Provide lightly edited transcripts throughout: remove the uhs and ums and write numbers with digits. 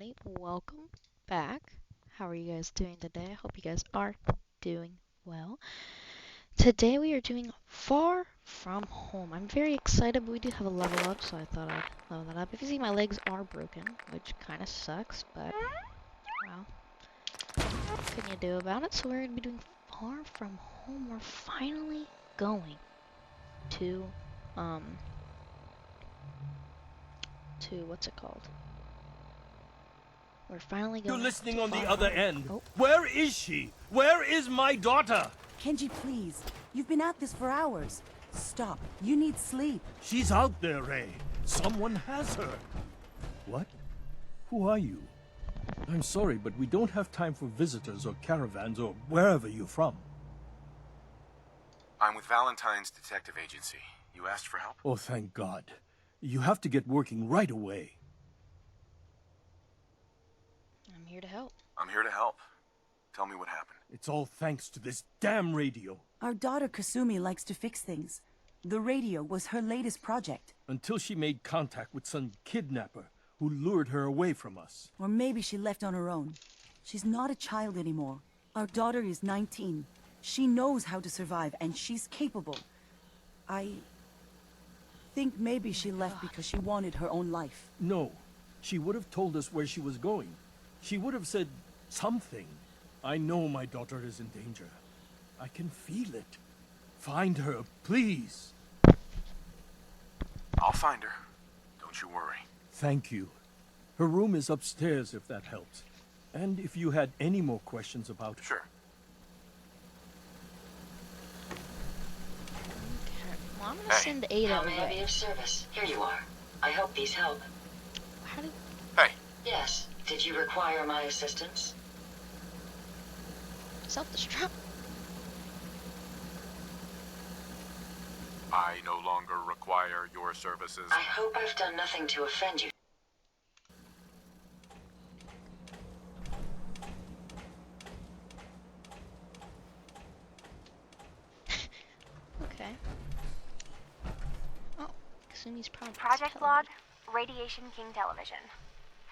family. Welcome back. How are you guys doing today? I hope you guys are doing well. Today we are doing Far From Home. I'm very excited, but we do have a level up, so I thought I'd level that up. If you see, my legs are broken, which kind of sucks, but, well, what can you do about it? So we're going to be doing Far From Home. We're finally going to, um, what's it called? We're finally You're going listening to on the Far other From end. Oh. Where is she? Where is my daughter? Kenji, please. You've been at this for hours. Stop. You need sleep. She's out there, Ray. Someone has her. What? Who are you? I'm sorry, but we don't have time for visitors or caravans or wherever you're from. I'm with Valentine's Detective Agency. You asked for help? Oh, thank God. You have to get working right away. I'm here to help. I'm here to help. Tell me what happened. It's all thanks to this damn radio. Our daughter Kasumi likes to fix things. The radio was her latest project. Until she made contact with some kidnapper who lured her away from us. Or maybe she left on her own. She's not a child anymore. Our daughter is 19. She knows how to survive, and she's capable. I think maybe she left because she wanted her own life. No, she would have told us where she was going. She would have said something. I know my daughter is in danger. I can feel it. Find her, please. I'll find her. Don't you worry. Thank you. Her room is upstairs, if that helps. And if you had any more questions about her. Sure. Okay. Well, I'm gonna Hey. send Ada How may I be away. of service? Here you are. I hope these help. How do Hey, Yes. Did you require my assistance? self-destruct? I no longer require your services. I hope I've done nothing to offend you. Okay. Oh, Kasumi's Project Log, Radiation King Television.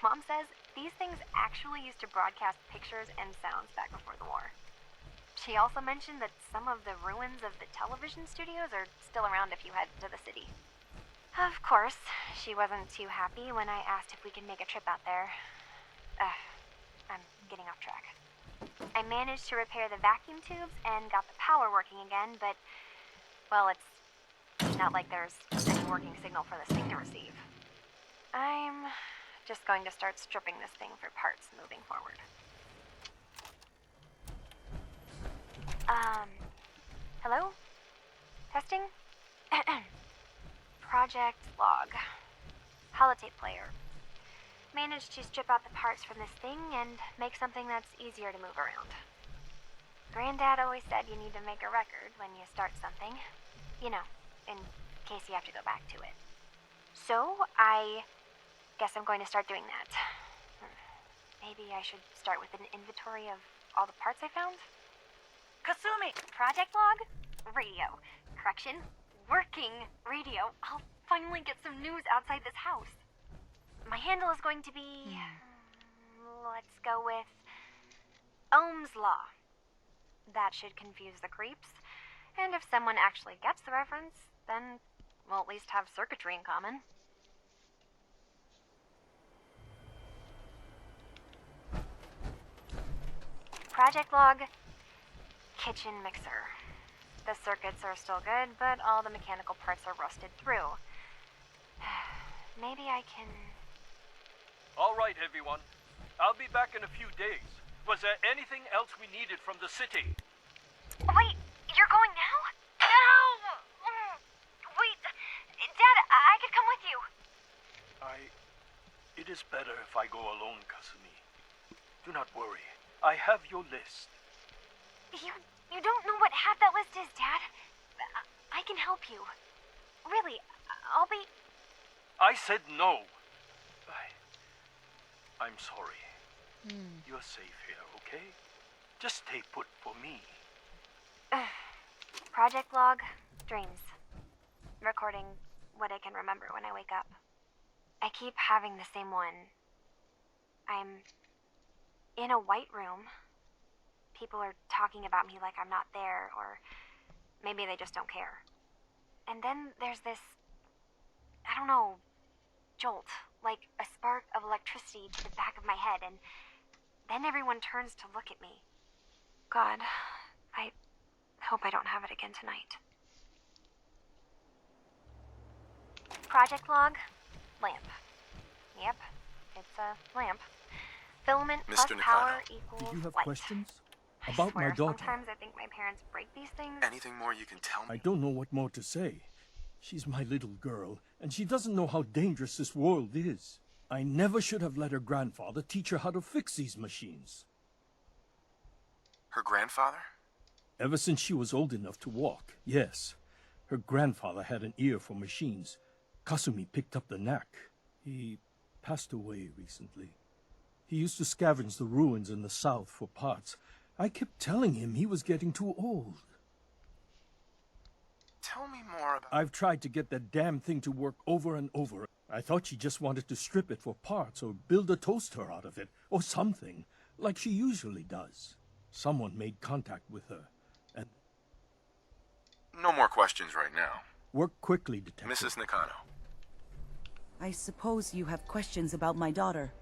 Mom says these things actually used to broadcast pictures and sounds back before the war. She also mentioned that some of the ruins of the television studios are still around if you head to the city. Of course, she wasn't too happy when I asked if we could make a trip out there. I'm getting off track. I managed to repair the vacuum tubes and got the power working again, but, well, it's not like there's any working signal for this thing to receive. I'm just going to start stripping this thing for parts moving forward. Hello? Testing? Project Log. Holotape player. Managed to strip out the parts from this thing and make something that's easier to move around. Granddad always said you need to make a record when you start something. You know, in case you have to go back to it. So, I guess I'm going to start doing that. Maybe I should start with an inventory of all the parts I found? Kasumi! Project Log? Radio. Correction, working radio. I'll finally get some news outside this house. My handle is going to be... let's go with... Ohm's Law. That should confuse the creeps. And if someone actually gets the reference, then we'll at least have circuitry in common. Project Log, kitchen mixer. The circuits are still good, but all the mechanical parts are rusted through. Maybe I can... All right, everyone. I'll be back in a few days. Was there anything else we needed from the city? Wait, you're going now? No! Wait, Dad, I could come with you. It is better if I go alone, Kasumi. Do not worry. I have your list. You don't know what half that list is, Dad. I can help you. Really, I'll be... I said no. I'm sorry. You're safe here, okay? Just stay put for me. Project Log, Dreams. Recording what I can remember when I wake up. I keep having the same one I'm in a white room. People are talking about me like I'm not there, or maybe they just don't care. And then there's this, I don't know, jolt, like a spark of electricity to the back of my head, and then everyone turns to look at me. God, I hope I don't have it again tonight. Project log, lamp. Yep, it's a lamp. Filament plus Mr. power Nakano, equals Do you have light. questions? I About swear, my daughter? sometimes I think my parents break these things. Anything more you can tell me? I don't know what more to say. She's my little girl, and she doesn't know how dangerous this world is. I never should have let her grandfather teach her how to fix these machines. Her grandfather? Ever since she was old enough to walk, yes. Her grandfather had an ear for machines. Kasumi picked up the knack. He passed away recently. He used to scavenge the ruins in the south for parts. I kept telling him he was getting too old. Tell me more about... I've tried to get that damn thing to work over and over. I thought she just wanted to strip it for parts or build a toaster out of it, or something, like she usually does. Someone made contact with her, and... No more questions right now. Work quickly, Detective. Mrs. Nakano. I suppose you have questions about my daughter.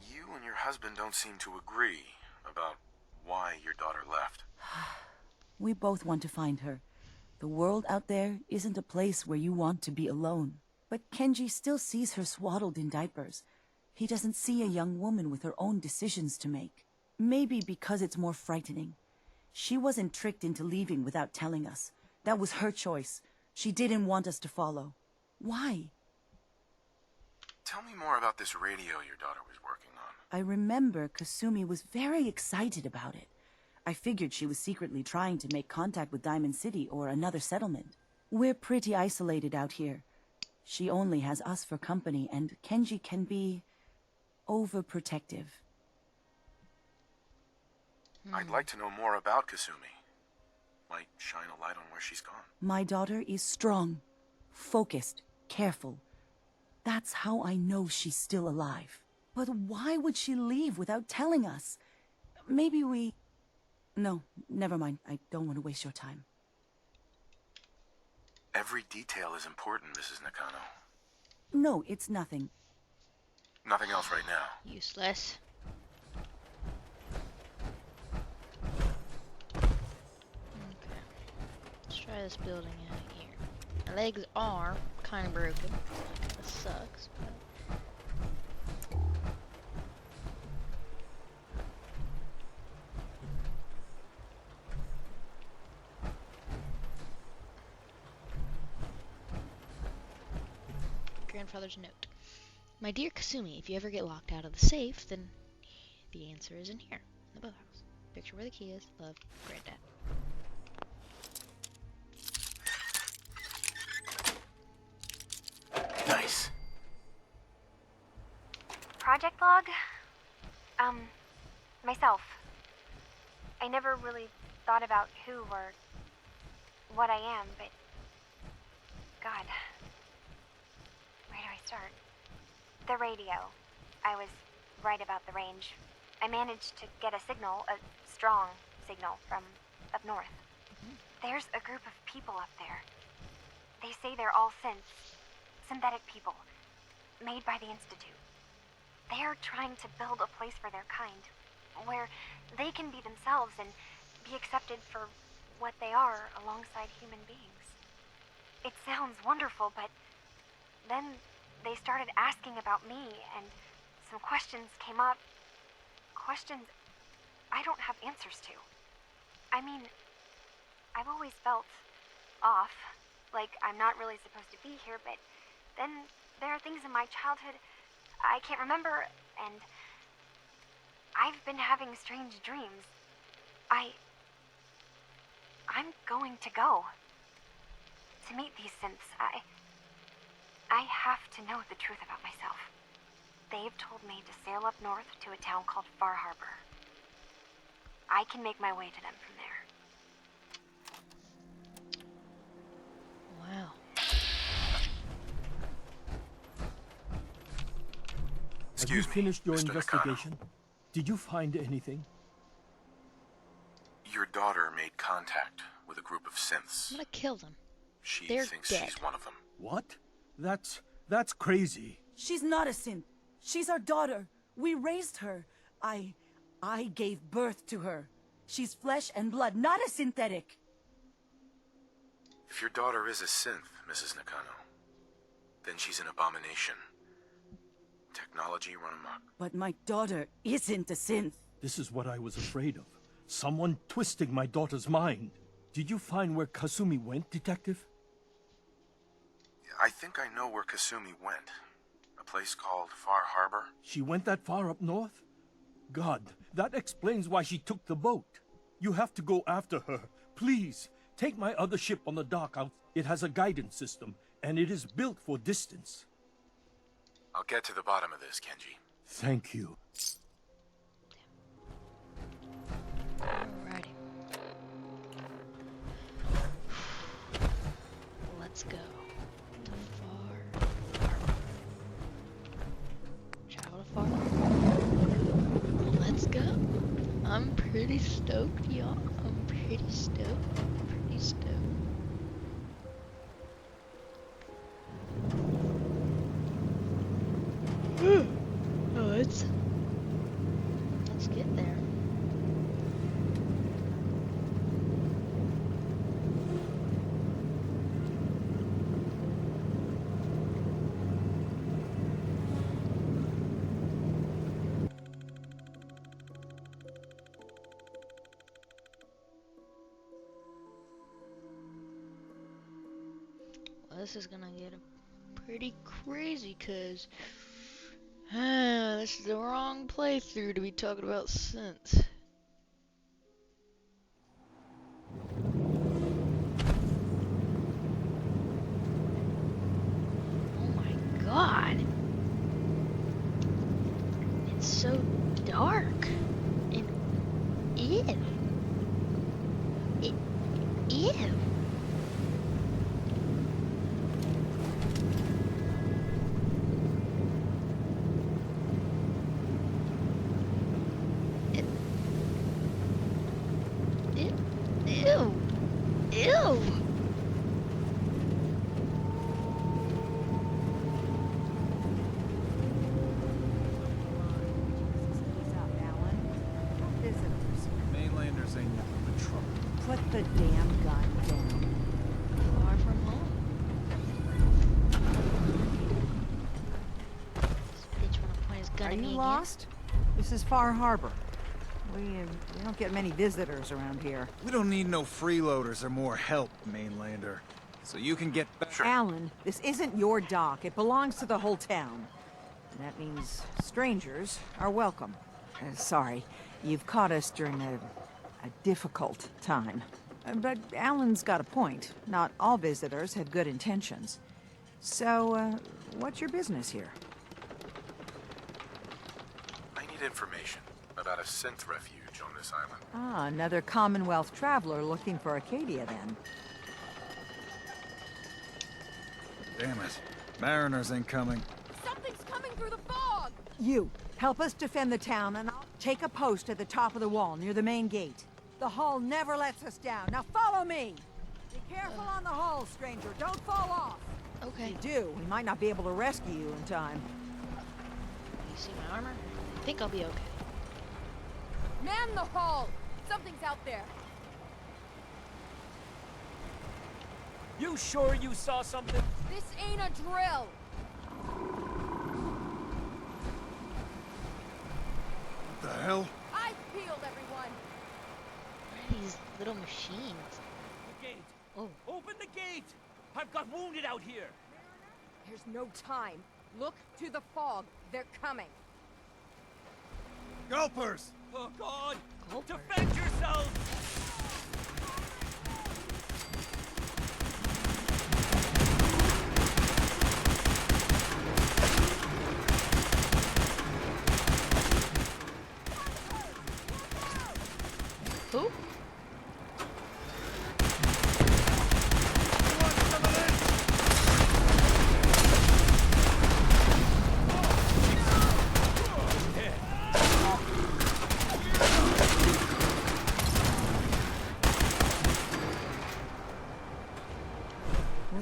You and your husband don't seem to agree about why your daughter left. We both want to find her. The world out there isn't a place where you want to be alone. But Kenji still sees her swaddled in diapers. He doesn't see a young woman with her own decisions to make. Maybe because it's more frightening. She wasn't tricked into leaving without telling us. That was her choice. She didn't want us to follow. Why? Tell me more about this radio your daughter was working on. I remember Kasumi was very excited about it. I figured she was secretly trying to make contact with Diamond City or another settlement. We're pretty isolated out here. She only has us for company, and Kenji can be... overprotective. I'd like to know more about Kasumi. Might shine a light on where she's gone. My daughter is strong, focused, careful. That's how I know she's still alive. But why would she leave without telling us? Maybe we... No, never mind. I don't want to waste your time. Every detail is important, Mrs. Nakano. No, it's nothing. Nothing else right now. Useless. Okay. Let's try this building out here. My legs are kind of broken. That sucks. But... Grandfather's note. My dear Kasumi, if you ever get locked out of the safe, then the answer is in here, in the boathouse. Picture where the key is. Love, Granddad. Nice. Project log? Myself. I never really thought about who or what I am, but... God. Where do I start? The radio. I was right about the range. I managed to get a signal, a strong signal, from up north. There's a group of people up there. They say they're all synthetic people, made by the Institute. They're trying to build a place for their kind, where they can be themselves and be accepted for what they are alongside human beings. It sounds wonderful, but then they started asking about me, and some questions came up. Questions I don't have answers to. I mean, I've always felt off, like I'm not really supposed to be here, but then there are things in my childhood I can't remember, and I've been having strange dreams. I'm going to go to meet these synths. I have to know the truth about myself. They've told me to sail up north to a town called Far Harbor. I can make my way to them from there. Wow. Have you Excuse me, finished your Mr. Nakano. investigation? Did you find anything? Your daughter made contact with a group of synths. I'm gonna kill them. She They're thinks dead. she's one of them. What? That's crazy. She's not a synth. She's our daughter. We raised her. I gave birth to her. She's flesh and blood, not a synthetic. If your daughter is a synth, Mrs. Nakano, then she's an abomination. Technology run amok. But my daughter isn't a synth. This is what I was afraid of. Someone twisting my daughter's mind. Did you find where Kasumi went, Detective? I think I know where Kasumi went. A place called Far Harbor. She went that far up north? God, that explains why she took the boat. You have to go after her. Please, take my other ship on the dock out. It has a guidance system, and it is built for distance. I'll get to the bottom of this, Kenji. Thank you. Alrighty. Let's go to Far Harbor. Travel to Far Harbor. Let's go. I'm pretty stoked, y'all. I'm pretty stoked. Pretty stoked. Oh, let's get there. Well, this is gonna get pretty crazy, cause this is the wrong playthrough to be talking about synths. Oh my god. It's so dark. And ew. Ew. Ew. Ew. Mainlanders ain't nothing but trouble. Put the damn gun down. Far from home. This bitch wanna point his gun Are at me you again? lost? This is Far Harbor. We don't get many visitors around here. We don't need no freeloaders or more help, Mainlander. So you can get back. Alan, this isn't your dock. It belongs to the whole town. And that means strangers are welcome. Sorry, you've caught us during a difficult time. But Alan's got a point. Not all visitors have good intentions. So, what's your business here? I need information about a synth refuge on this island. Ah, another Commonwealth traveler looking for Acadia, then. Damn it. Mariners ain't coming. Something's coming through the fog! You, help us defend the town, and I'll take a post at the top of the wall near the main gate. The hull never lets us down. Now follow me! Be careful on the hull, stranger. Don't fall off. If Okay. you do, we might not be able to rescue you in time. You see my armor? I think I'll be okay. Man the hull! Something's out there. You sure you saw something? This ain't a drill! What the hell? I've peeled everyone! What are these little machines? The gate. Oh. Open the gate! I've got wounded out here. There's no time. Look to the fog. They're coming. Gulpers! Oh, God! Gulper. Defend yourselves! Who? Want some of this?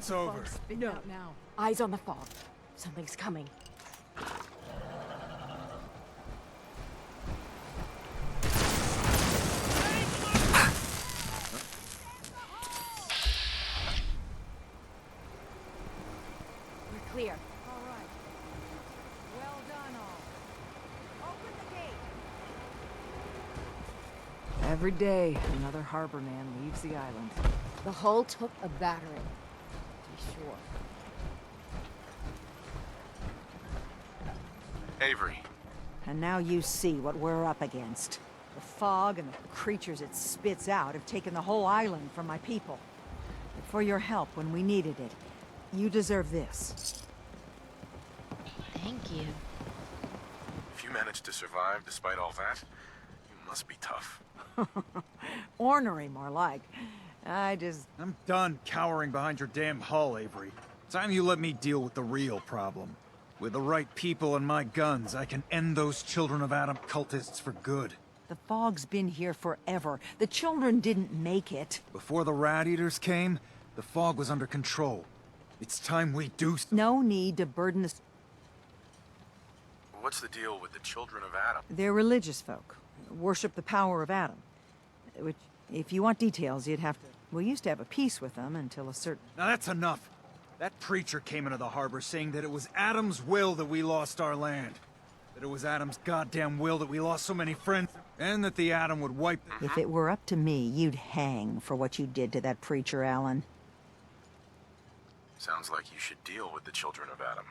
it's over. No, now. Eyes on the fog. Something's coming. We're clear. All right. Well done, all. Open the gate. Every day, another harbor man leaves the island. The hull took a battering. To be sure. Avery, And now you see what we're up against. The fog and the creatures it spits out have taken the whole island from my people. But for your help when we needed it, you deserve this. Thank you. if you managed to survive despite all that, you must be tough. Ornery, more like. I'm done cowering behind your damn hull, Avery. Time you let me deal with the real problem. With the right people and my guns, I can end those Children of Adam cultists for good. The fog's been here forever. The children didn't make it. Before the Rat Eaters came, the fog was under control. It's time we do No need to burden the... What's the deal with the Children of Adam? They're religious folk. Worship the power of Adam. Which, if you want details, you'd have to... We used to have a peace with them until a certain... Now that's enough. That preacher came into the harbor saying that it was Adam's will that we lost our land. That it was Adam's goddamn will that we lost so many friends. And that the Adam would wipe... If it were up to me, you'd hang for what you did to that preacher, Alan. Sounds like you should deal with the Children of Adam.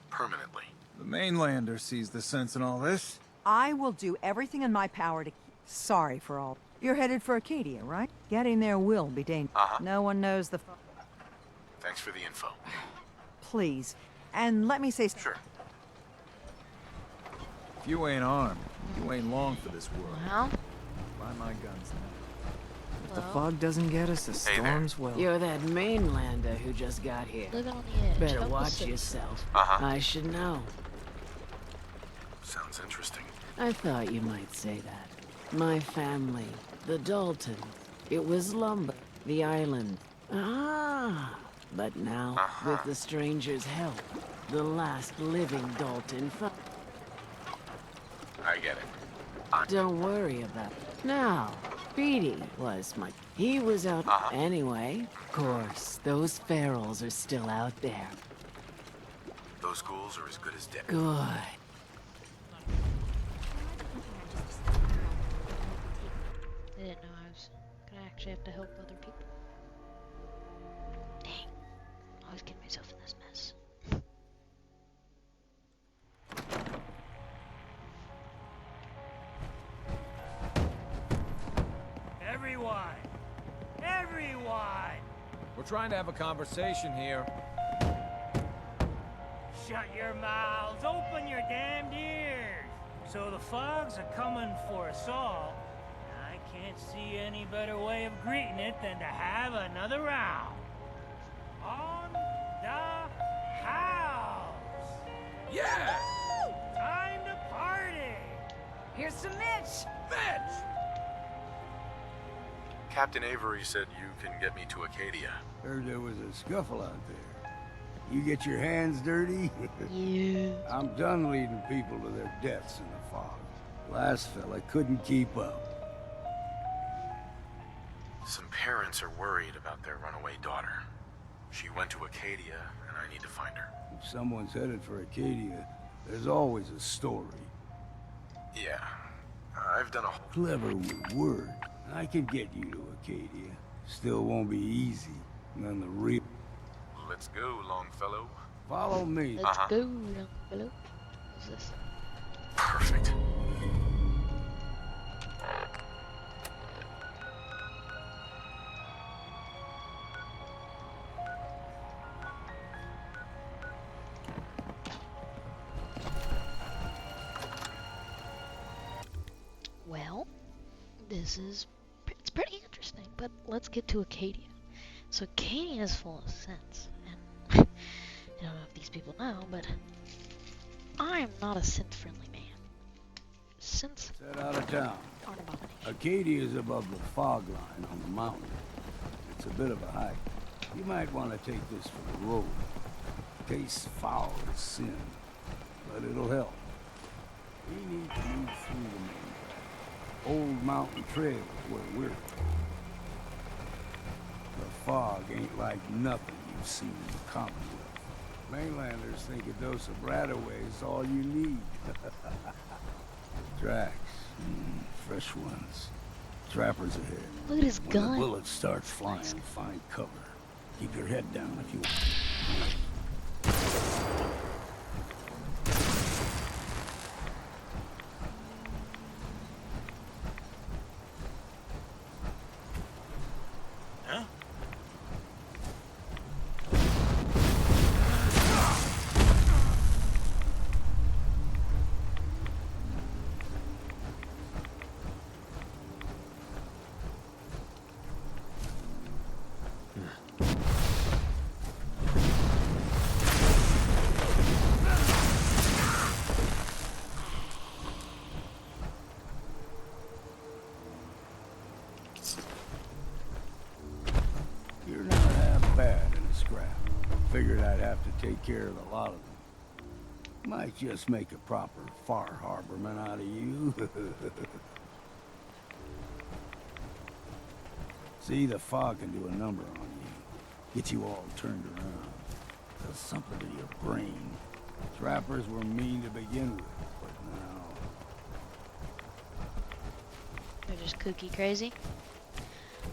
Permanently. The mainlander sees the sense in all this. I will do everything in my power to... Sorry for all... You're headed for Acadia, right? Getting there will be dangerous. No one knows the... Thanks for the info. Please. And let me say... Sure. If you ain't armed, you ain't long for this world. Well, Buy my guns now. If the fog doesn't get us, the Hey there. storms will. You're that mainlander who just got here. living on the edge. Better Help us watch sit. yourself. Uh-huh. I should know. Sounds interesting. I thought you might say that. My family, the Dalton. It was lumber, the island. Ah, but now, with the stranger's help, the last living Dalton found. I get it. Don't worry about it. Now, Beatty was my... He was out... Anyway, of course, those ferals are still out there. Those ghouls are as good as dead. Good. I didn't know I was gonna actually have to help other people. Dang. Always get myself in this mess. Everyone! Everyone! We're trying to have a conversation here. Shut your mouths, open your damned ears! So the fogs are coming for us all. I can't see any better way of greeting it than to have another round. On the house! Yeah! Time to party! Here's some Mitch! Bitch! Captain Avery said you can get me to Acadia. Heard there was a scuffle out there. You get your hands dirty? Yeah. I'm done leading people to their deaths in the fog. Last fella couldn't keep up. Some parents are worried about their runaway daughter. She went to Acadia, and I need to find her. If someone's headed for Acadia, there's always a story. Yeah, I've done a whole... Clever with words. I can get you to Acadia. Still won't be easy. None the real... Let's go, Longfellow. Follow me. Let's go, young fellow. What's this? Perfect. Well, it's pretty interesting, but let's get to Acadia. So Acadia is full of sense, and I don't know if these people know, but I am not a synth-friendly man. Synths Set out of town. are an abomination. Acadia is above the fog line on the mountain. It's a bit of a hike. You might want to take this for the road. Tastes foul as sin, but it'll help. We need to move through the main track. Old Mountain Trail is where we're going. The fog ain't like nothing you've seen in the Commonwealth. Mainlanders think a dose of Bradaway is all you need. Tracks, fresh ones. Trappers ahead. Look at his When gun. the bullet starts flying, find cover. Keep your head down if you want. Huh? You're not half bad in a scrap. Figured I'd have to take care of a lot of them. Might just make a proper Far Harborman out of you. See, the fog can do a number on you. Get you all turned around. Does something to your brain. Trappers were mean to begin with, but now... They're just kooky crazy.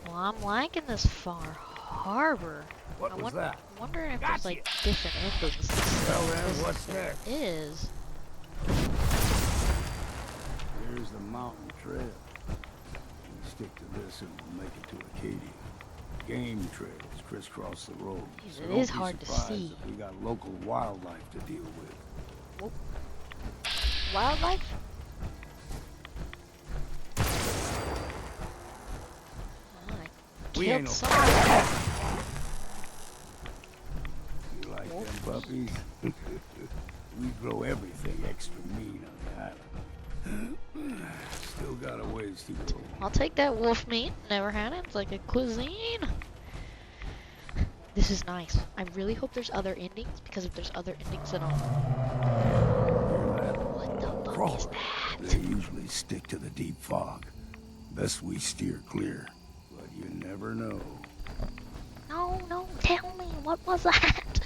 Well, I'm liking this Far Harbor. What was that? I'm wondering if there's like different endings. Well then, what's next? Is. Here's the mountain trail. We stick to this and we'll make it to Acadia. Game trails crisscross the road. Jeez, So it don't is be hard to surprised see. if we got local wildlife to deal with. Whoop. Wildlife? We ain't no somebody. You like them puppies? We grow everything extra mean on the island. Still got a ways to go. I'll take that wolf meat. Never had it. It's like a cuisine. This is nice. I really hope there's other endings, because if there's other endings, then I'll... What the fuck is that? They usually stick to the deep fog. Best we steer clear. But you never know. No, tell me. What was that?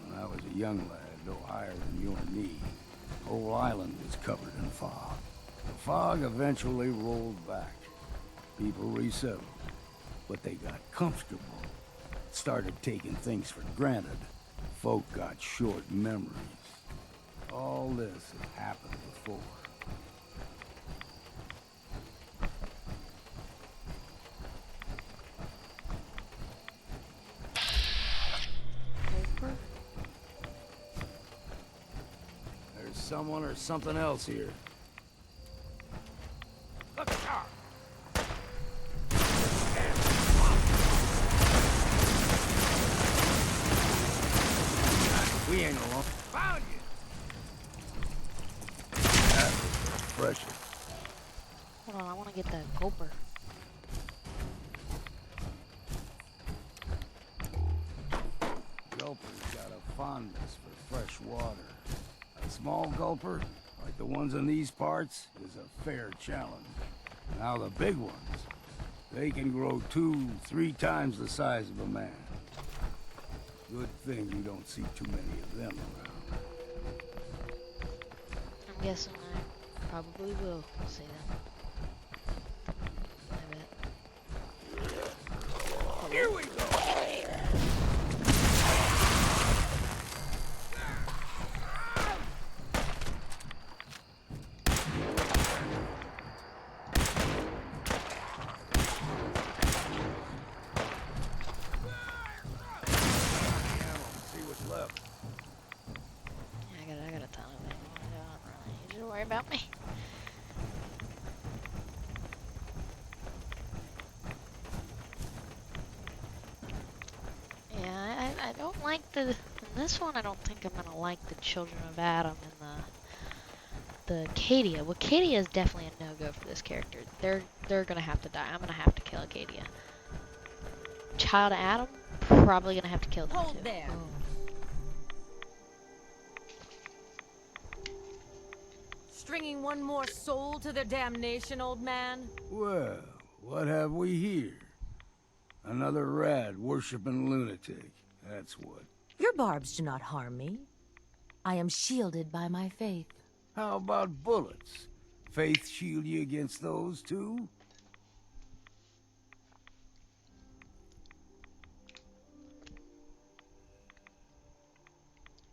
When I was a young lad, no higher than you and me, the whole island was covered in fog. The fog eventually rolled back. People resettled, but they got comfortable. Started taking things for granted. Folk got short memories. All this had happened before. There's someone or something else here. Look out! We ain't alone. Found you! That was precious. Hold on, I want to get that gulper. Gulper's got a fondness for fresh water. A small gulper, like the ones in these parts, is a fair challenge. Now the big ones, they can grow 2-3 times the size of a man. Good thing you don't see too many of them around. I'm guessing I probably will see them. I bet. Here we go! I gotta tell him. You should worry about me. Yeah, I don't like the... In this one, I don't think I'm gonna like the Children of Adam and the Acadia. Well, Acadia is definitely a no-go for this character. They're gonna have to die. I'm gonna have to kill Acadia. Child of Adam, probably gonna have to kill them too. Hold there. Stringing one more soul to their damnation, old man? Well, what have we here? Another rad worshipping lunatic. That's what. Your barbs do not harm me. I am shielded by my faith. How about bullets? Faith shield you against those too?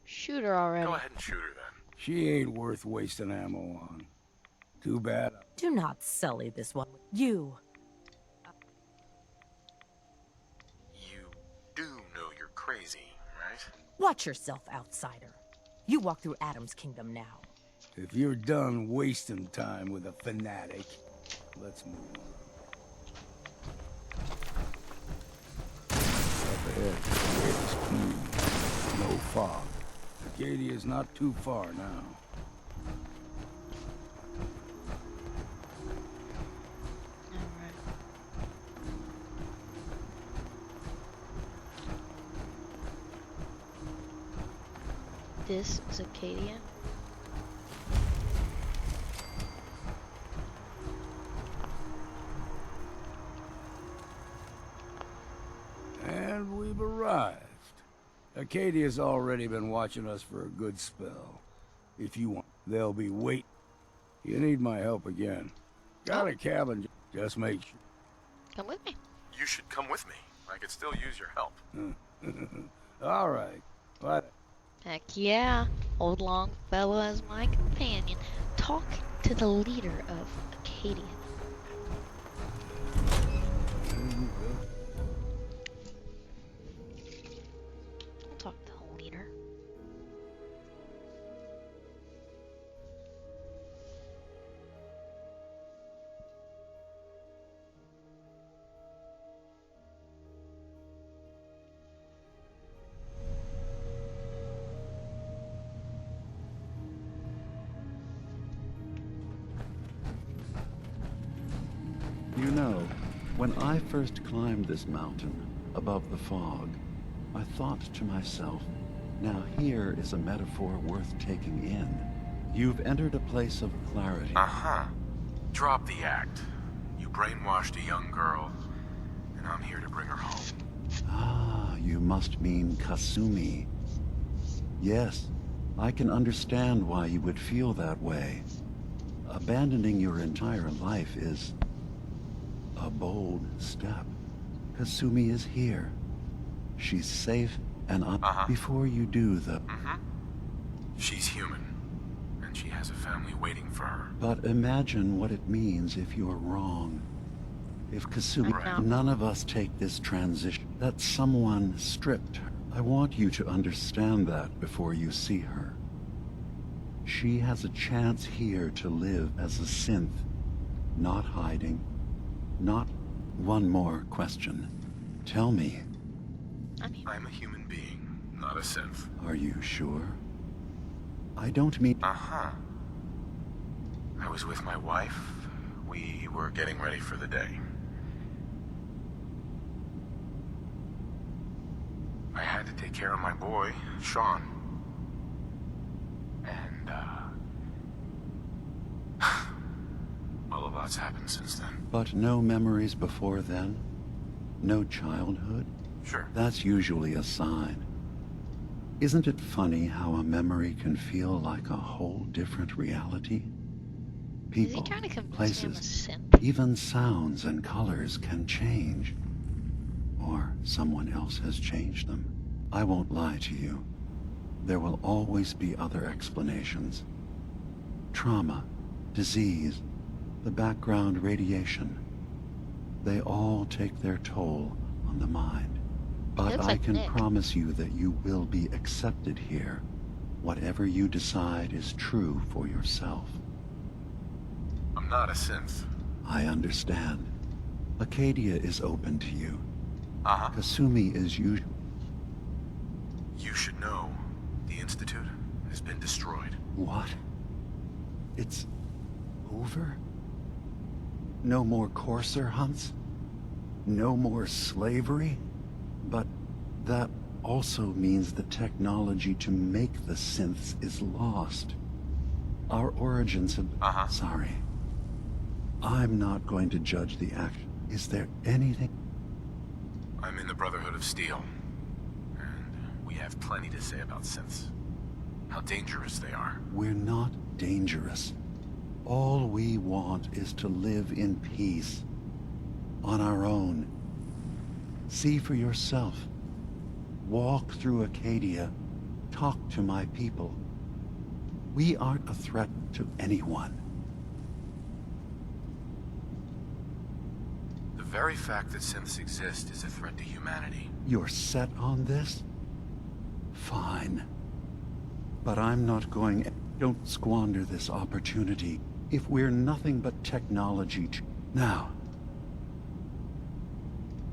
Shoot her already. Go ahead and shoot her then. She ain't worth wasting ammo on. Too bad. Do not sully this one. You. You do know you're crazy, right? Watch yourself, outsider. You walk through Adam's kingdom now. If you're done wasting time with a fanatic, let's move on. Up ahead, the air is clean. No fog. Acadia's not too far now. This is Acadia. And we've arrived. Acadia's already been watching us for a good spell. If you want, they'll be waiting. You need my help again. Got a cabin, just make sure. Come with me. You should come with me. I could still use your help. All right. What? Heck yeah. Old Longfellow as my companion. Talk to the leader of Acadia. I'll talk to the leader. You know, when I first climbed this mountain above the fog, I thought to myself, now here is a metaphor worth taking in. You've entered a place of clarity. Uh-huh. Drop the act. You brainwashed a young girl, and I'm here to bring her home. Ah, you must mean Kasumi. Yes, I can understand why you would feel that way. Abandoning your entire life is a bold step. Kasumi is here. She's safe and before you do the... She's human, and she has a family waiting for her. But imagine what it means if you're wrong. If Kasumi... None of us take this transition. That someone stripped her. I want you to understand that before you see her. She has a chance here to live as a synth, not hiding. Not one more question. Tell me. I'm a human being, not a synth. Are you sure? I don't mean... Uh-huh. I was with my wife. We were getting ready for the day. I had to take care of my boy, Sean. And, well, a lot's happened since then. But no memories before then? No childhood? Sure. That's usually a sign. Isn't it funny how a memory can feel like a whole different reality? People, places, even sounds and colors can change. Or someone else has changed them. I won't lie to you. There will always be other explanations. Trauma, disease, the background radiation. They all take their toll on the mind. But I can promise you that you will be accepted here. Whatever you decide is true for yourself. I'm not a synth. I understand. Acadia is open to you. Uh-huh. Kasumi is usual. You should know. The Institute has been destroyed. What? it's over? No more courser hunts? No more slavery? But that also means the technology to make the synths is lost. Our origins have... Sorry. I'm not going to judge the act. Is there anything... I'm in the Brotherhood of Steel, and we have plenty to say about synths. How dangerous they are. We're not dangerous. All we want is to live in peace. On our own. See for yourself. Walk through Acadia. Talk to my people. We aren't a threat to anyone. The very fact that synths exist is a threat to humanity. You're set on this? Fine. But I'm not going... Don't squander this opportunity if we're nothing but technology to... Now.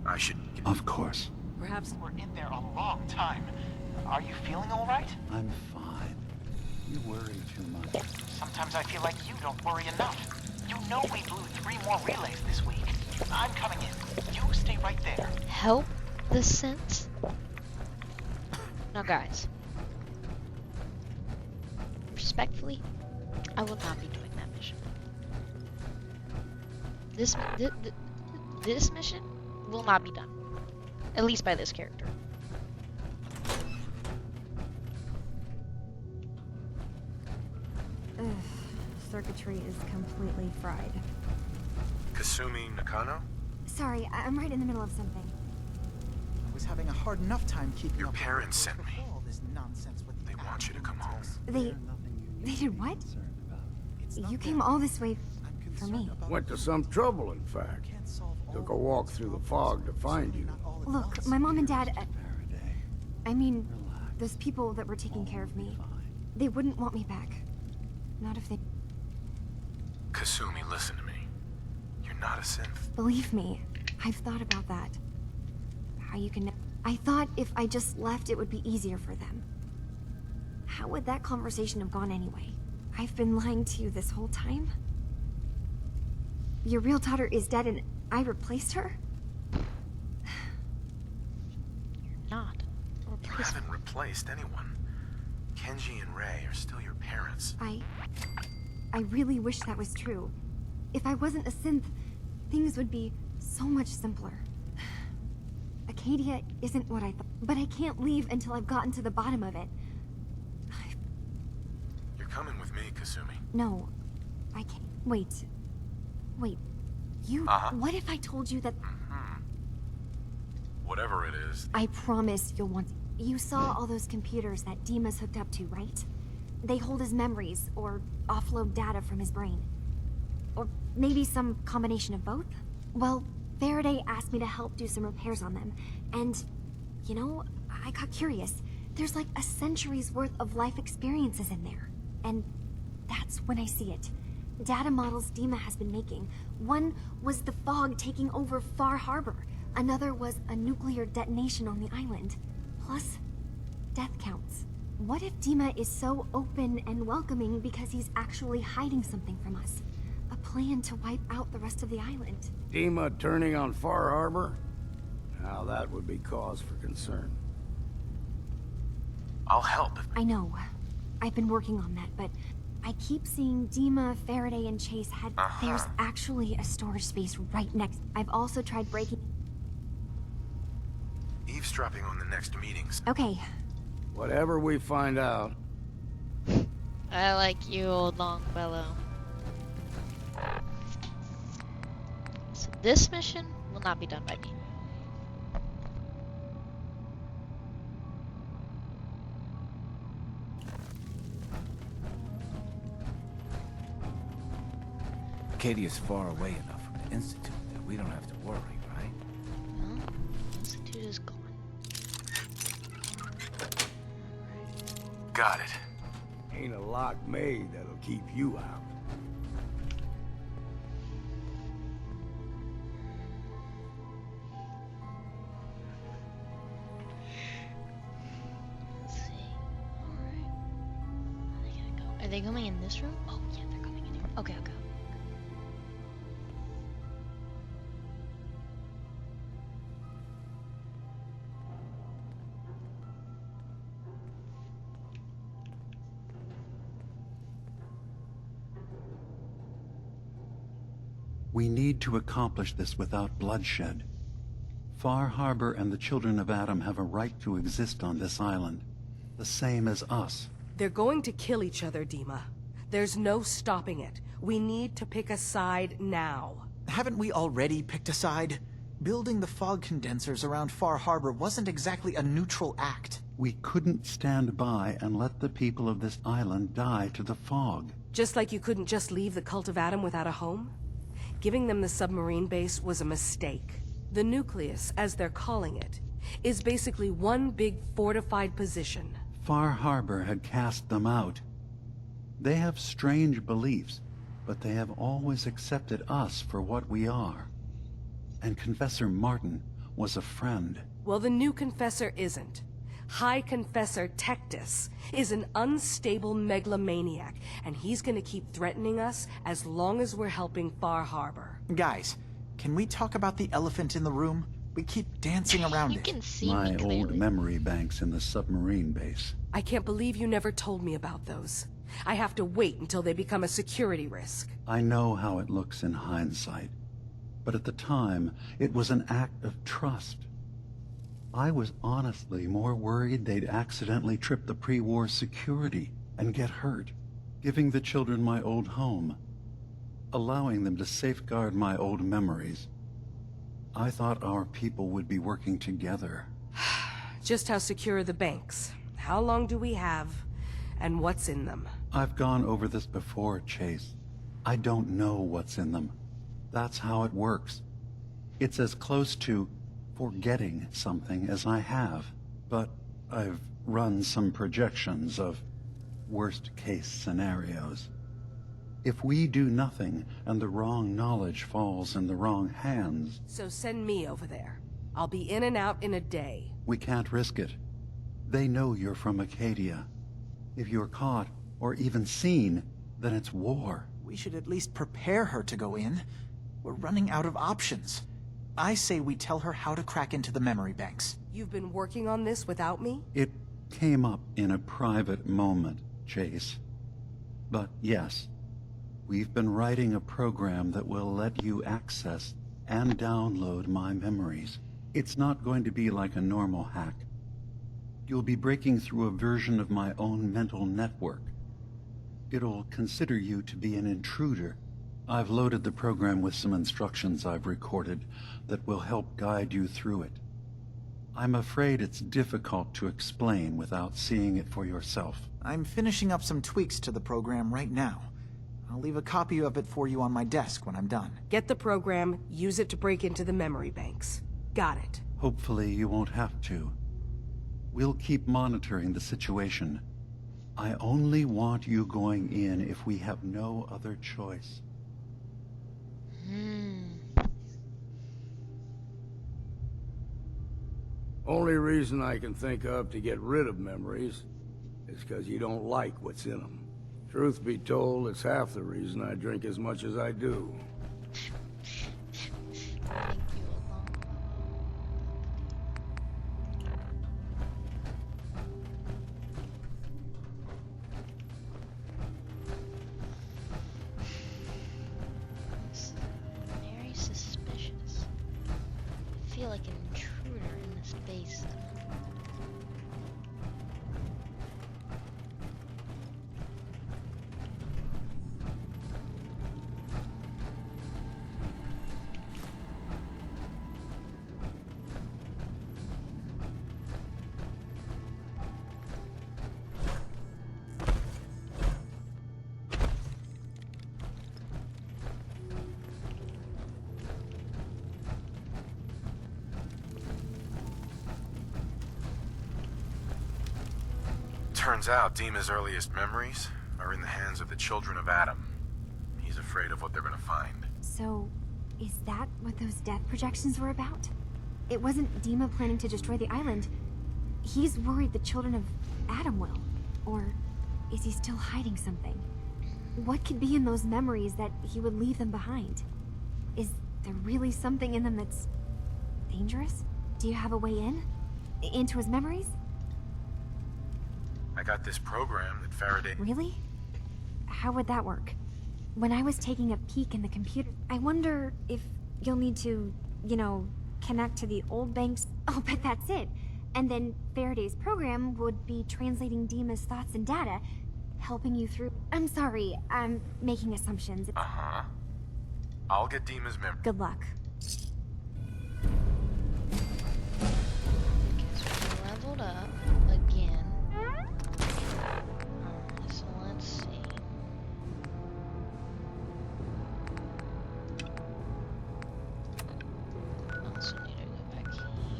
I should... Of course. Perhaps we're in there a long time. Are you feeling all right? I'm fine. You worry too much. Sometimes I feel like you don't worry enough. You know we blew 3 more relays this week. I'm coming in. You stay right there. Help the synths? Now guys. Respectfully, I will not be doing that mission. This mission will not be done. At least by this character. Circuitry is completely fried. Kasumi Nakano? Sorry, I'm right in the middle of something. I was having a hard enough time keeping Your up parents sent me. all this nonsense with They want you to come home. They did what? You came all this way for me. Went to some trouble, in fact. Took a walk through the fog to find you. Look, my mom and dad... I mean, those people that were taking care of me, they wouldn't want me back. Not if they... Kasumi, listen to me. You're not a synth. Believe me, I've thought about that. How you can... I thought if I just left, it would be easier for them. How would that conversation have gone anyway? I've been lying to you this whole time? Your real daughter is dead and I replaced her? You're not. You haven't replaced anyone. Kenji and Rei are still your parents. I really wish that was true. If I wasn't a synth, things would be so much simpler. Acadia isn't what I thought, but I can't leave until I've gotten to the bottom of it. You're coming with me, Kasumi. No, I can't. Wait. You... What if I told you that... Whatever it is. I promise you'll want... You saw all those computers that Dima's hooked up to, right? They hold his memories, or offload data from his brain. Or maybe some combination of both? Well, Faraday asked me to help do some repairs on them, and, you know, I got curious. There's like a century's worth of life experiences in there. And that's when I see it. Data models Dima has been making. One was the fog taking over Far Harbor. Another was a nuclear detonation on the island. Plus, death counts. What if Dima is so open and welcoming because he's actually hiding something from us? A plan to wipe out the rest of the island. Dima turning on Far Harbor? Now that would be cause for concern. I'll help. I know. I've been working on that, but I keep seeing Dima, Faraday, and Chase had... There's actually a storage space right next. I've also tried breaking... Eavesdropping on the next meetings. Okay. Whatever we find out. I like you, old Longfellow. So this mission will not be done by me. Acadia's far away enough from the Institute that we don't have to worry, right? No, the Institute is gone. Got it. Ain't a lock made that'll keep you out. Let's see. Alright. Are they going in this room? Oh, yeah, they're going Okay. We need to accomplish this without bloodshed. Far Harbor and the children of Adam have a right to exist on this island, the same as us. They're going to kill each other, Dima. There's no stopping it. We need to pick a side now. Haven't we already picked a side? Building the fog condensers around Far Harbor wasn't exactly a neutral act. We couldn't stand by and let the people of this island die to the fog. Just like you couldn't just leave the Cult of Adam without a home? Giving them the submarine base was a mistake. The nucleus, as they're calling it, is basically one big fortified position. Far Harbor had cast them out. They have strange beliefs, but they have always accepted us for what we are. And Confessor Martin was a friend. Well, the new Confessor isn't. High Confessor Tectus is an unstable megalomaniac, and he's gonna keep threatening us as long as we're helping Far Harbor. Guys, can we talk about the elephant in the room? We keep dancing around You it. can see My me clearly. old memory banks in the submarine base. I can't believe you never told me about those. I have to wait until they become a security risk. I know how it looks in hindsight, but at the time, it was an act of trust. I was honestly more worried they'd accidentally trip the pre-war security and get hurt, giving the children my old home, allowing them to safeguard my old memories. I thought our people would be working together. Just how secure are the banks? How long do we have? And what's in them? I've gone over this before, Chase. I don't know what's in them. That's how it works. It's as close to forgetting something as I have, but I've run some projections of worst-case scenarios. If we do nothing and the wrong knowledge falls in the wrong hands... So send me over there. I'll be in and out in a day. We can't risk it. They know you're from Acadia. If you're caught, or even seen, then it's war. We should at least prepare her to go in. We're running out of options. I say we tell her how to crack into the memory banks. You've been working on this without me? It came up in a private moment, Chase. But yes, we've been writing a program that will let you access and download my memories. It's not going to be like a normal hack. You'll be breaking through a version of my own mental network. It'll consider you to be an intruder. I've loaded the program with some instructions I've recorded that will help guide you through it. I'm afraid it's difficult to explain without seeing it for yourself. I'm finishing up some tweaks to the program right now. I'll leave a copy of it for you on my desk when I'm done. Get the program, use it to break into the memory banks. Got it. Hopefully you won't have to. We'll keep monitoring the situation. I only want you going in if we have no other choice. Only reason I can think of to get rid of memories is because you don't like what's in them. Truth be told, it's half the reason I drink as much as I do. Very suspicious. I feel like an intruder in this base. Turns out Dima's earliest memories are in the hands of the children of Adam. He's afraid of what they're gonna find. So, is that what those death projections were about? It wasn't Dima planning to destroy the island. He's worried the children of Adam will. Or is he still hiding something? What could be in those memories that he would leave them behind? Is there really something in them that's dangerous? Do you have a way in? Into his memories? I got this program that Faraday... Really? How would that work? When I was taking a peek in the computer, I wonder if you'll need to, you know, connect to the old banks. Oh, but that's it. And then Faraday's program would be translating Dima's thoughts and data, helping you through... I'm sorry, I'm making assumptions. Uh-huh. I'll get Dima's memory. Good luck. Leveled up again. So let's see. Also need to go back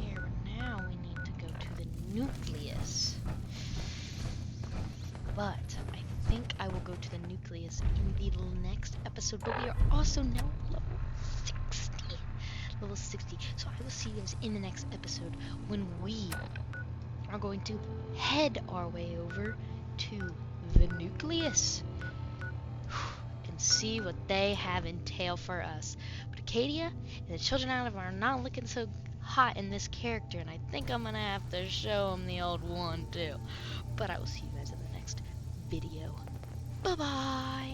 here. Now we need to go to the nucleus. But I think I will go to the nucleus in the next episode. But we are also now level 60. Level 60. So I will see you guys in the next episode when we are going to head our way over to the nucleus and see what they have in tail for us. But Acadia and the children out of it are not looking so hot in this character, and I think I'm gonna have to show them the old one too. But I will see you guys in the next video. Bye bye.